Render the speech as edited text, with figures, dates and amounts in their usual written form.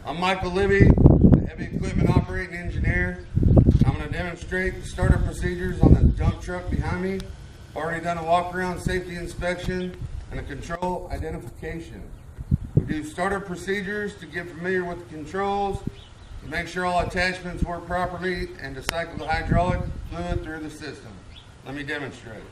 I'm Michael Libby, the heavy equipment operating engineer. I'm going to demonstrate the startup procedures on the dump truck behind me. I've already done a walk around safety inspection and a control identification. We do startup procedures to get familiar with the controls, to make sure all attachments work properly, and to cycle the hydraulic fluid through the system. Let me demonstrate.